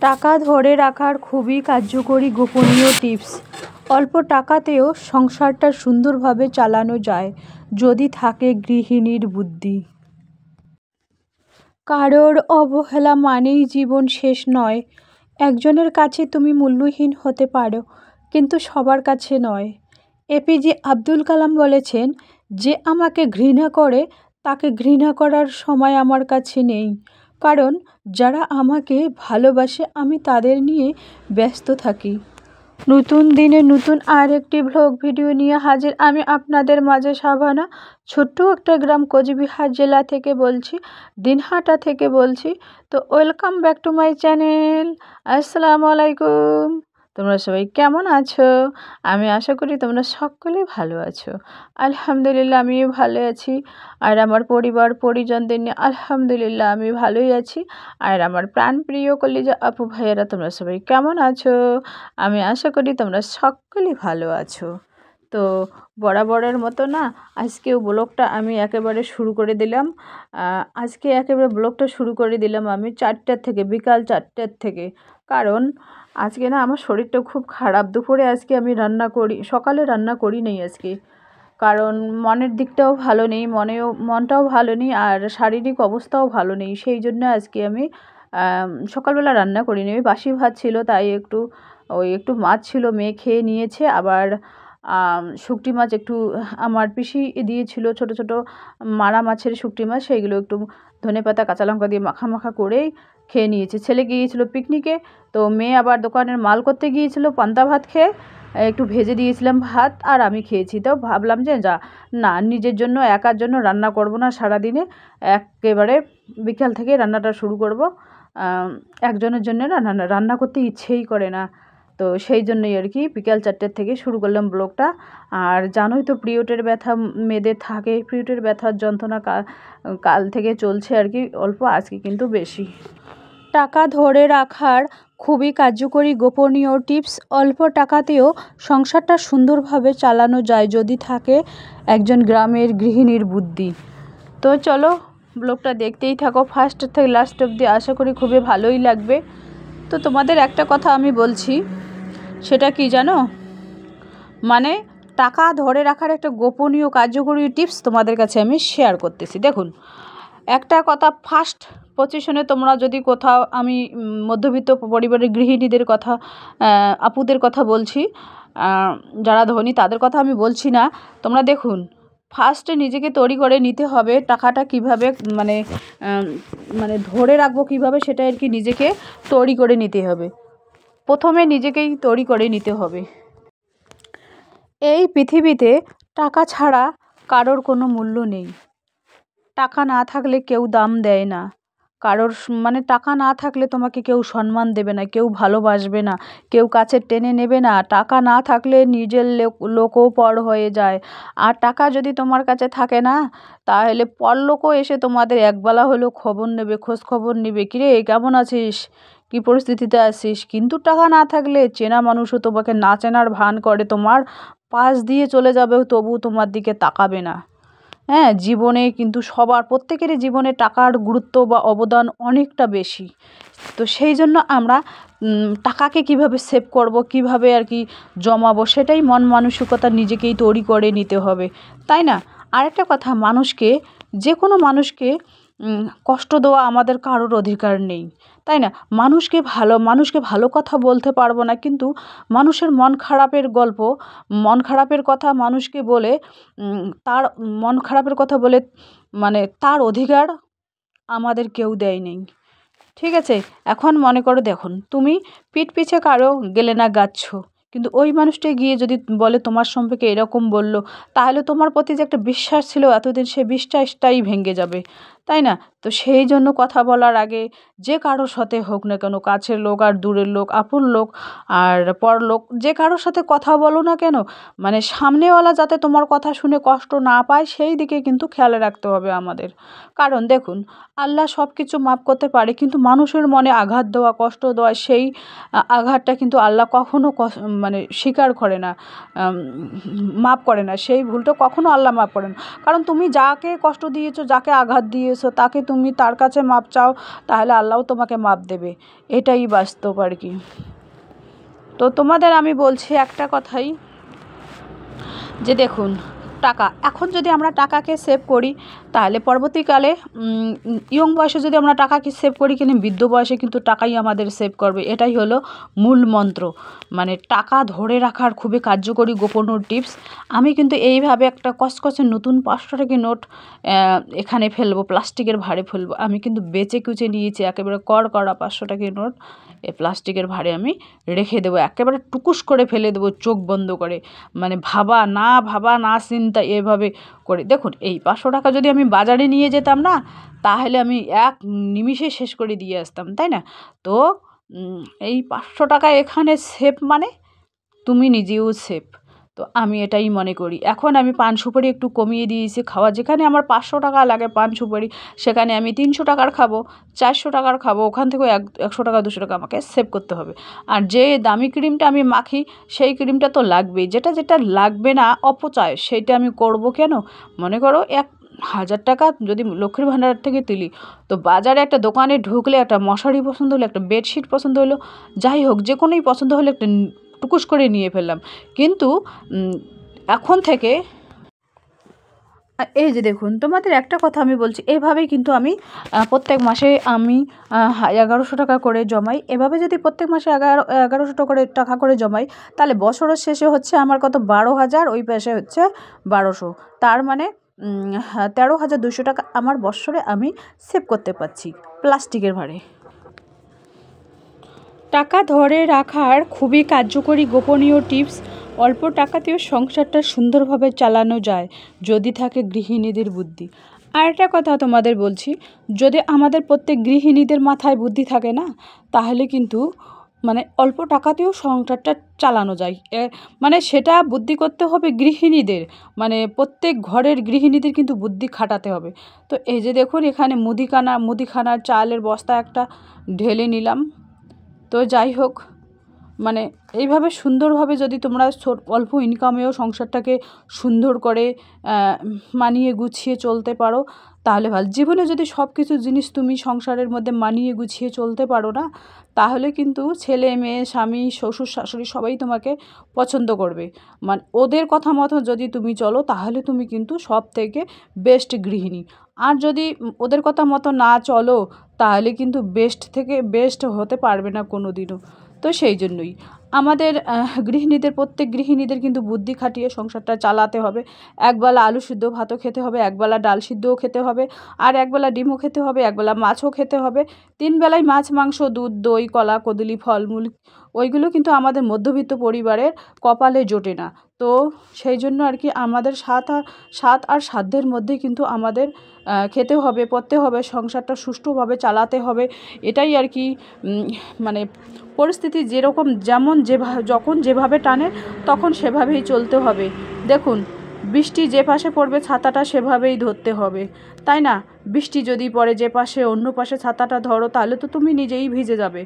টাকা ধরে রাখার খুবই কার্যকরী গোপনীয় টিপস। অল্প টাকাতেও সংসারটা সুন্দরভাবে চালানো যায় যদি থাকে গৃহিণীর বুদ্ধি। কারোর অবহেলা মানেই জীবন শেষ নয়। একজনের কাছে তুমি মূল্যহীন হতে পারো, কিন্তু সবার কাছে নয়। এপিজে আব্দুল কালাম বলেছেন, যে আমাকে ঘৃণা করে তাকে ঘৃণা করার সময় আমার কাছে নেই, কারণ যারা আমাকে ভালোবাসে আমি তাদের নিয়ে ব্যস্ত থাকি। নতুন দিনে নতুন আর একটি ভ্লগ ভিডিও নিয়ে হাজির আমি আপনাদের মাঝে শাবানা। ছোট্ট একটা গ্রাম কোচবিহার জেলা থেকে বলছি, দিনহাটা থেকে বলছি। তো welcome back to my channel. আসসালামু আলাইকুম। তোমরা সবাই কেমন আছো? আমি আশা করি তোমরা সকলেই ভালো আছো। আলহামদুলিল্লাহ আমিও ভালো আছি, আর আমার পরিবার পরিজনদের নিয়ে আলহামদুলিল্লাহ আমি ভালোই আছি। আর আমার প্রাণপ্রিয় কলিজা আপু ভাইয়েরা তোমরা সবাই কেমন আছো? আমি আশা করি তোমরা সকলেই ভালো আছো। তো বরাবরের মতো না, আজকেও ব্লগটা আমি একেবারে শুরু করে দিলাম। আজকে একেবারে ব্লগটা শুরু করে দিলাম আমি 4টার থেকে, বিকাল 4টার থেকে। কারণ আজকে না আমার শরীরটা খুব খারাপ। দুপুরে আজকে আমি সকালে রান্না করি নেই আজকে, কারণ মনের দিকটাও ভালো নেই, মনটাও ভালো নেই, আর শারীরিক অবস্থাও ভালো নেই। সেই জন্য আজকে আমি সকালবেলা রান্না করিনি। ওই বাসি ভাত ছিল, তাই একটু মাছ ছিল, মেয়ে খেয়ে নিয়েছে। আবার শুকটি মাছ একটু আমার পিসি দিয়েছিল, ছোট ছোট মারা মাছের শুকটি মাছ, সেইগুলো একটু ধনেপাতা কাঁচা লঙ্কা দিয়ে মাখা মাখা করেই খেয়ে নিয়েছে। ছেলে গিয়েছিল পিকনিকে, তো মেয়ে আবার দোকানের মাল করতে গিয়েছিল, পান্তা ভাত খেয়ে একটু ভেজে দিয়েছিলাম ভাত, আর আমি খেয়েছি। তো ভাবলাম যে না নিজের জন্য একার জন্য রান্না করব না সারাদিনে, একেবারে বিকাল থেকে রান্নাটা শুরু করব। একজনের জন্য রান্না করতে ইচ্ছেই করে না। তো সেই জন্যই আর কি বিকাল 4টার থেকে শুরু করলাম ব্লগটা। আর জানোই তো পিরিয়ডের ব্যথা মেয়েদের থাকে, পিরিয়ডের ব্যথার যন্ত্রণা কাল থেকে চলছে আর কি, অল্প, আজকে কিন্তু বেশি। টাকা ধরে রাখার খুবই কার্যকরী গোপনীয় টিপস। অল্প টাকাতেও সংসারটা সুন্দরভাবে চালানো যায় যদি থাকে একজন গ্রামের গৃহিণীর বুদ্ধি। তো চলো ব্লগটা দেখতেই থাকো ফার্স্ট থেকে লাস্ট অবধি, আশা করি খুবই ভালোই লাগবে। তো তোমাদের একটা কথা আমি বলছি, সেটা কি জানো, মানে টাকা ধরে রাখার একটা গোপনীয় কার্যকরী টিপস তোমাদের কাছে আমি শেয়ার করতেছি। দেখুন, একটা কথা, ফার্স্ট পজিশনে তোমরা যদি কোথাও, আমি মধ্যবিত্ত পরিবারের গৃহিণীদের কথা, আপুদের কথা বলছি, যারা ধনী তাদের কথা আমি বলছি না। তোমরা দেখুন, ফার্স্টে নিজেকে তৈরি করে নিতে হবে টাকাটা কিভাবে মানে ধরে রাখবো কিভাবে, সেটা আর কি নিজেকে তৈরি করে নিতে হবে। প্রথমে নিজেকেই তৈরি করে নিতে হবে। এই পৃথিবীতে টাকা ছাড়া কারোর কোনো মূল্য নেই। টাকা না থাকলে কেউ দাম দেয় না কারোর, মানে টাকা না থাকলে তোমাকে কেউ সম্মান দেবে না, কেউ ভালোবাসবে না, কেউ কাছে টেনে নেবে না। টাকা না থাকলে নিজের লোকও পর হয়ে যায়। আর টাকা যদি তোমার কাছে থাকে না, তাহলে পরলোকও এসে তোমাদের একবেলা হলেও খবর নেবে, খোঁজ খবর নেবে, কিরে কেমন আছিস, কী পরিস্থিতিতে আছিস। কিন্তু টাকা না থাকলে চেনা মানুষও তোমাকে না চেনার ভান করে, তোমার পাশ দিয়ে চলে যাবে, তবু তোমার দিকে তাকাবে না। হ্যাঁ, জীবনে কিন্তু প্রত্যেকেরই জীবনে টাকার গুরুত্ব বা অবদান অনেকটা বেশি। তো সেই জন্য আমরা টাকাকে কিভাবে সেভ করব, কিভাবে আর কি জমাবো, সেটাই মন মানসিকতা নিজেকেই তৈরি করে নিতে হবে, তাই না? আরেকটা কথা, যে কোনো মানুষকে কষ্ট দেওয়া আমাদের কারোর অধিকার নেই, তাই না? মানুষকে ভালো কথা বলতে পারবো না, কিন্তু মানুষের মন খারাপের কথা মানুষকে বলে, তার মন খারাপের কথা বলে, মানে তার অধিকার আমাদের কেউ দেয় নেই। ঠিক আছে? এখন মনে করো, দেখুন, তুমি পিঠ পিছে কারো গেলে না গাচ্ছ, কিন্তু ওই মানুষটা গিয়ে যদি বলে তোমার সম্পর্কে এরকম বলল, তাহলে তোমার প্রতি যে একটা বিশ্বাস ছিল এতদিন, সে বিশ্বাসটাই ভেঙে যাবে, তাই না? তো সেই জন্য কথা বলার আগে যে কারোর সাথে হোক না কেন, কাছের লোক আর দূরের লোক, আপন লোক আর পরলোক, যে কারোর সাথে কথা বলো না কেন, মানে সামনেওয়ালা যাতে তোমার কথা শুনে কষ্ট না পায়, সেই দিকে কিন্তু খেয়াল রাখতে হবে আমাদের। কারণ দেখুন, আল্লাহ সব কিছু মাফ করতে পারে, কিন্তু মানুষের মনে আঘাত দেওয়া, কষ্ট দেওয়া, সেই আঘাতটা কিন্তু আল্লাহ কখনো মানে স্বীকার করে না, মাফ করে না। সেই ভুলটা কখনো আল্লাহ মাফ করে না। কারণ তুমি যাকে কষ্ট দিয়েছো, যাকে আঘাত দিয়েছো, দিয়েছো তাকে তুমি তার কাছে মাপ চাও, তাহলে আল্লাহও তোমাকে মাপ দেবে। এটাই বাস্তব আর কি। তো তোমাদের আমি বলছি একটা কথাই, যে দেখুন টাকা, এখন যদি আমরা টাকাকে সেভ করি তাহলে পরবর্তীকালে ইয়ং বয়সে যদি আমরা টাকাকে সেভ করি, কিন্তু বৃদ্ধ বয়সে কিন্তু টাকাই আমাদের সেভ করবে। এটাই হলো মূল মন্ত্র, মানে টাকা ধরে রাখার খুবই কার্যকরী গোপন টিপস। আমি কিন্তু এইভাবে একটা কসকসে নতুন 500 টাকা নোট এখানে ফেলবো, প্লাস্টিকের ভাঁড়ে ফেলবো। আমি কিন্তু বেচে কুচে নিয়েছি একেবারে কড়া 500 টাকার নোট এই প্লাস্টিকের ভাঁড়ে আমি রেখে দেবো, একেবারে টুকুস করে ফেলে দেবো চোখ বন্ধ করে, মানে ভাবা না চিন্তা এভাবে করে। দেখুন এই 500 টাকা যদি আমি বাজারে নিয়ে যেতাম না, তাহলে আমি এক নিমিষে শেষ করে দিয়ে আসতাম, তাই না? তো এই 500 টাকা এখানে সেভ, মানে তুমি নিজেও সেভ। তো আমি এটাই মনে করি। এখন আমি পান সুপারি একটু কমিয়ে দিয়েছি খাওয়া, যেখানে আমার 500 টাকা লাগে পান সুপারি, সেখানে আমি 300 টাকার খাবো, 400 টাকার খাবো, ওখান থেকেও 100 টাকা 200 টাকা আমাকে সেভ করতে হবে। আর যে দামি ক্রিমটা আমি মাখি, সেই ক্রিমটা তো লাগবেই। যেটা লাগবে না অপচয়, সেইটা আমি করব কেন? মনে করো 1000 টাকা যদি লক্ষ্মীর ভাণ্ডার থেকে তুলি, তো বাজারে একটা দোকানে ঢুকলে একটা মশারি পছন্দ হলো, একটা বেডশিট পছন্দ হলো, যাই হোক যে কোনোই পছন্দ হলে একটা টুকুস করে নিয়ে ফেললাম। কিন্তু এখন থেকে এই যে দেখুন, তোমাদের একটা কথা আমি বলছি, এভাবেই কিন্তু আমি প্রত্যেক মাসে আমি 1100 টাকা করে জমাই। এভাবে যদি প্রত্যেক মাসে 1100 টাকা করে জমাই, তাহলে বছরের শেষে হচ্ছে আমার কত, 12,000, ওই পাশে হচ্ছে 1200, তার মানে 13,200 টাকা আমার বছরে আমি সেভ করতে পারছি প্লাস্টিকের ভাঁড়ে। টাকা ধরে রাখার খুবই কার্যকরী গোপনীয় টিপস। অল্প টাকাতেও সংসারটা সুন্দরভাবে চালানো যায় যদি থাকে গৃহিণীদের বুদ্ধি। আর একটা কথা তোমাদের বলছি, যদি আমাদের প্রত্যেক গৃহিণীদের মাথায় বুদ্ধি থাকে না, তাহলে কিন্তু মানে অল্প টাকাতেও সংসারটা চালানো যায়। মানে সেটা বুদ্ধি করতে হবে গৃহিণীদের, মানে প্রত্যেক ঘরের গৃহিণীদের কিন্তু বুদ্ধি খাটাতে হবে। তো এই যে দেখুন, এখানে মুদিখানার চালের বস্তা একটা ঢেলে নিলাম। তো যাই হোক, মানে এইভাবে সুন্দরভাবে যদি তোমরা অল্প ইনকামেও সংসারটাকে সুন্দর করে মানিয়ে গুছিয়ে চলতে পারো, তাহলে ভালো। জীবনে যদি সব কিছু জিনিস তুমি সংসারের মধ্যে মানিয়ে গুছিয়ে চলতে পারো না, তাহলে কিন্তু ছেলে মেয়ে স্বামী শ্বশুর শাশুড়ি সবাই তোমাকে পছন্দ করবে। মানে ওদের কথা মতো যদি তুমি চলো, তাহলে তুমি কিন্তু সব থেকে বেস্ট গৃহিণী। আর যদি ওদের কথা মতো না চলো, তাহলে কিন্তু বেস্ট থেকে বেস্ট হতে পারবে না কোনো দিনও। তো সেই জন্যই আমাদের প্রত্যেক গৃহিণীদের কিন্তু বুদ্ধি খাটিয়ে সংসারটা চালাতে হবে। একবেলা আলু সিদ্ধ ভাতও খেতে হবে, একবেলা ডাল সিদ্ধও খেতে হবে, আর একবেলা ডিমও খেতে হবে, একবেলা মাছও খেতে হবে। 3 বেলায় মাছ মাংস দুধ দই কলা কদলি ফলমূল, ওইগুলো কিন্তু আমাদের মধ্যবিত্ত পরিবারের কপালে জোটে না। তো সেই জন্য আর কি আমাদের স্বাদ আর সাধ্যের মধ্যে কিন্তু আমাদের খেতে হবে, পড়তে হবে, সংসারটা সুষ্ঠুভাবে চালাতে হবে। এটাই আর কি, মানে পরিস্থিতি যেরকম যখন যেভাবে টানে তখন সেভাবেই চলতে হবে। দেখুন, বৃষ্টি যে পাশে পড়বে ছাতাটা সেভাবেই ধরতে হবে, তাই না? বৃষ্টি যদি পড়ে যে পাশে, অন্য পাশে ছাতাটা ধরো, তাহলে তো তুমি নিজেই ভিজে যাবে।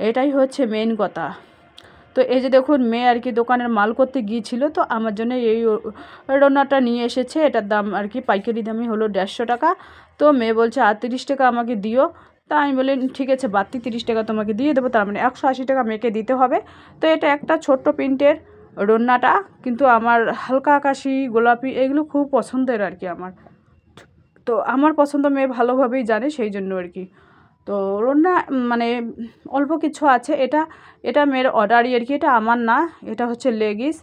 এটাই হচ্ছে মেন কথা। তো এই যে দেখুন, মেয়ে আর কি দোকানের মাল করতে গিয়েছিল, তো আমার জন্য এই ওড়নাটা নিয়ে এসেছে। এটার দাম আর কি পাইকারি দামই হলো 150 টাকা। তো মেয়ে বলছে আর 30 টাকা আমাকে দিও। তা আমি বলি ঠিক আছে, বাড়তি 30 টাকা তোমাকে দিয়ে দেবো, তার মানে 180 টাকা মেয়েকে দিতে হবে। তো এটা একটা ছোট্ট প্রিন্টের ওড়নাটা, কিন্তু আমার হালকা আকাশি গোলাপি এগুলো খুব পছন্দের আর কি আমার। তো আমার পছন্দ মেয়ে ভালোভাবেই জানে, সেই জন্য আর কি। তো ওড়না মানে অল্প কিছু আছে, এটা মেয়ের অর্ডারই আর কি, এটা আমার না। এটা হচ্ছে লেগিস,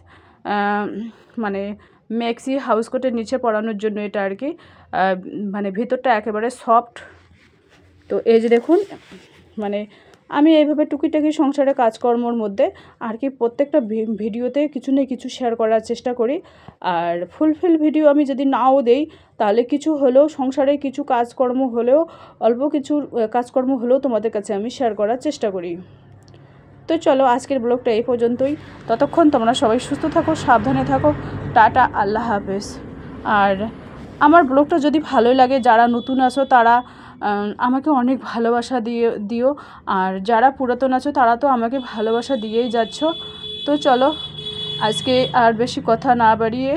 মানে মেক্সি হাউস কোটের নিচে পরানোর জন্য এটা আর কি। মানে ভিতরটা একেবারে সফট। তো এই যে দেখুন, মানে আমি এইভাবে টুকিটাকি সংসারে কাজকর্মর মধ্যে আর কি প্রত্যেকটা ভিডিওতে কিছু না কিছু শেয়ার করার চেষ্টা করি। আর ফুলফিল ভিডিও আমি যদি নাও দেই, তাহলে কিছু হলেও সংসারে কিছু কাজকর্ম হলেও, অল্প কিছু কাজকর্ম হলেও তোমাদের কাছে আমি শেয়ার করার চেষ্টা করি। তো চলো, আজকের ব্লগটা এই পর্যন্তই। ততক্ষণ তোমরা সবাই সুস্থ থাকো, সাবধানে থাকো। টাটা, আল্লাহ হাফেজ। আর আমার ব্লগটা যদি ভালো লাগে, যারা নতুন আছো তারা আমাকে অনেক ভালোবাসা দিও। আর যারা পুরাতন আছো তারা তো আমাকে ভালোবাসা দিয়েই যাচ্ছ। তো চলো, আজকে আর বেশি কথা না বাড়িয়ে